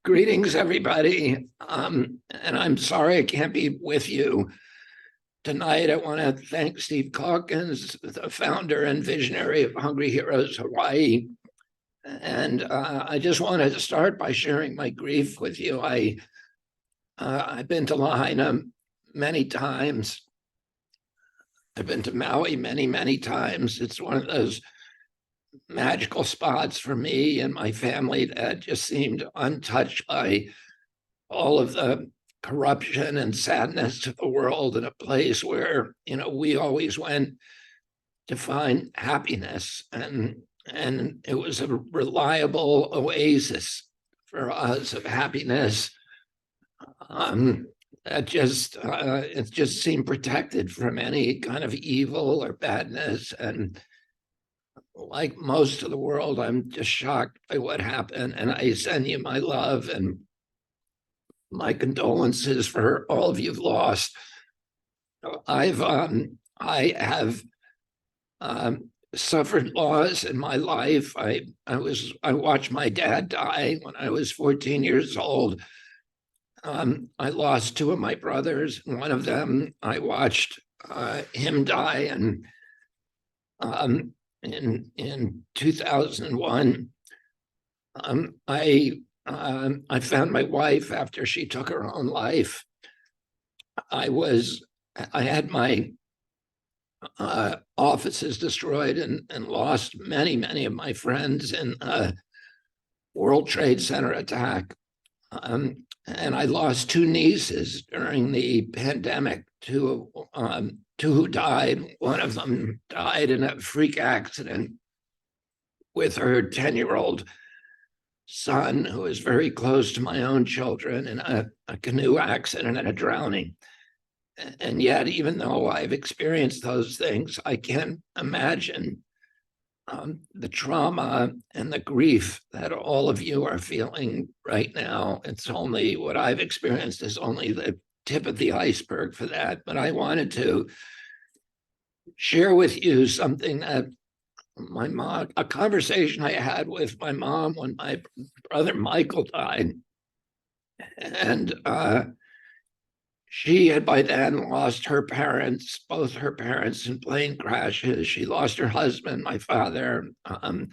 Greetings, everybody. And I'm sorry I can't be with you tonight. I want to thank Steve Calkins, the founder and visionary of Hungry Heroes Hawaii. And I just wanted to start by sharing my grief with you. I've been to Lahaina many times. I've been to Maui many, many times. It's one of those magical spots for me and my family that just seemed untouched by all of the corruption and sadness of the world, in a place where, we always went to find happiness. And it was a reliable oasis for us of happiness. It just seemed protected from any kind of evil or badness. And like most of the world, I'm just shocked by what happened. And I send you my love and my condolences for all of you've lost. I have suffered loss in my life. I watched my dad die when I was 14 years old. I lost two of my brothers. One of them, I watched him die, and in 2001, I found my wife after she took her own life. I had my offices destroyed and lost many, many of my friends in a World Trade Center attack. And I lost two nieces during the pandemic, two who died. One of them died in a freak accident with her 10-year-old son, who is very close to my own children, in a canoe accident and a drowning. And yet, even though I've experienced those things, I can't imagine the trauma and the grief that all of you are feeling right now. It's only what I've experienced is only the tip of the iceberg for that. But I wanted to share with you something that my mom, a conversation I had with my mom when my brother Michael died. And she had by then lost her parents, both her parents, in plane crashes. She lost her husband, my father, and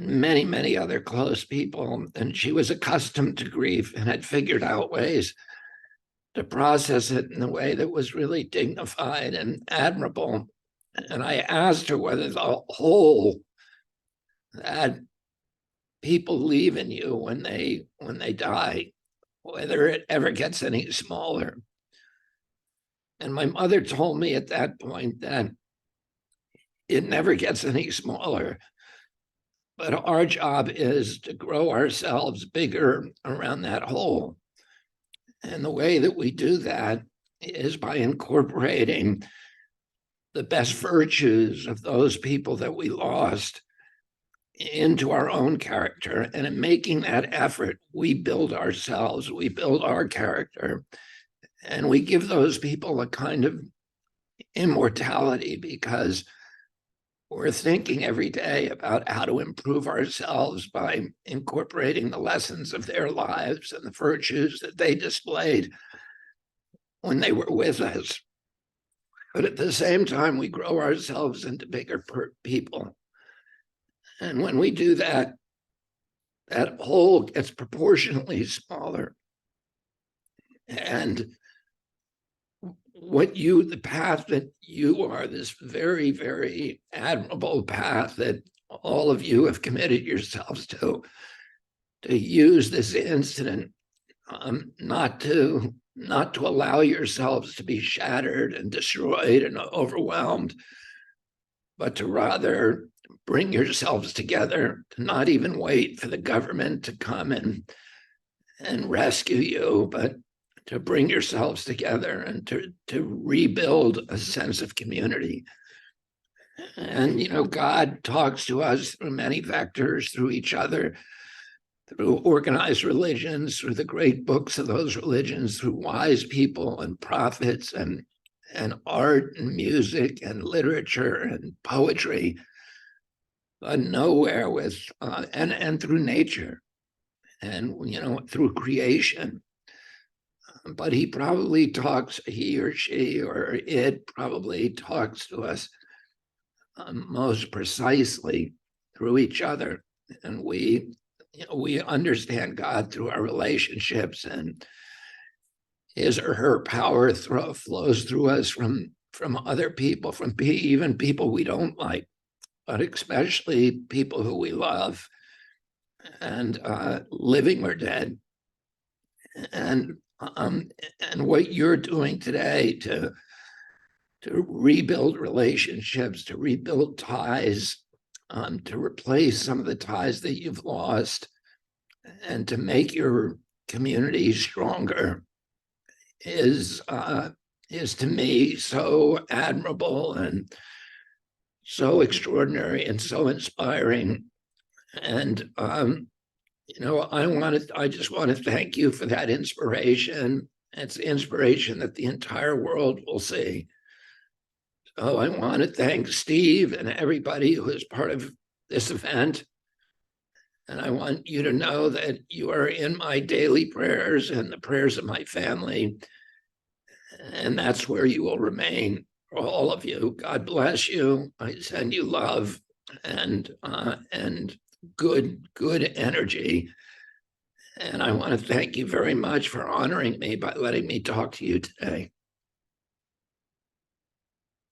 many, many other close people. And she was accustomed to grief and had figured out ways to process it in a way that was really dignified and admirable. And I asked her whether the hole that people leave in you when they die, whether it ever gets any smaller. And my mother told me at that point that it never gets any smaller. But our job is to grow ourselves bigger around that hole. And the way that we do that is by incorporating the best virtues of those people that we lost into our own character. And in making that effort, we build ourselves, we build our character, and we give those people a kind of immortality, because we're thinking every day about how to improve ourselves by incorporating the lessons of their lives and the virtues that they displayed when they were with us. But at the same time, we grow ourselves into bigger people. And when we do that, that hole gets proportionally smaller. And the path that you are, this very, very admirable path that all of you have committed yourselves to use this incident, not to allow yourselves to be shattered and destroyed and overwhelmed, but to rather bring yourselves together, to not even wait for the government to come and rescue you, but to bring yourselves together and to rebuild a sense of community. And, God talks to us through many vectors, through each other, through organized religions, through the great books of those religions, through wise people and prophets and art and music and literature and poetry, but nowhere with, and through nature. and, through creation. But he or she or it probably talks to us most precisely through each other. And we understand God through our relationships, and his or her power flows through us from other people, from even people we don't like, but especially people who we love, and living or dead. And what you're doing today to rebuild relationships, to rebuild ties, to replace some of the ties that you've lost, and to make your community stronger is to me so admirable and so extraordinary and so inspiring. And I just want to thank you for that inspiration. It's the inspiration that the entire world will see. So I want to thank Steve and everybody who is part of this event. And I want you to know that you are in my daily prayers and the prayers of my family. And that's where you will remain, for all of you. God bless you. I send you love and good energy. And I want to thank you very much for honoring me by letting me talk to you today.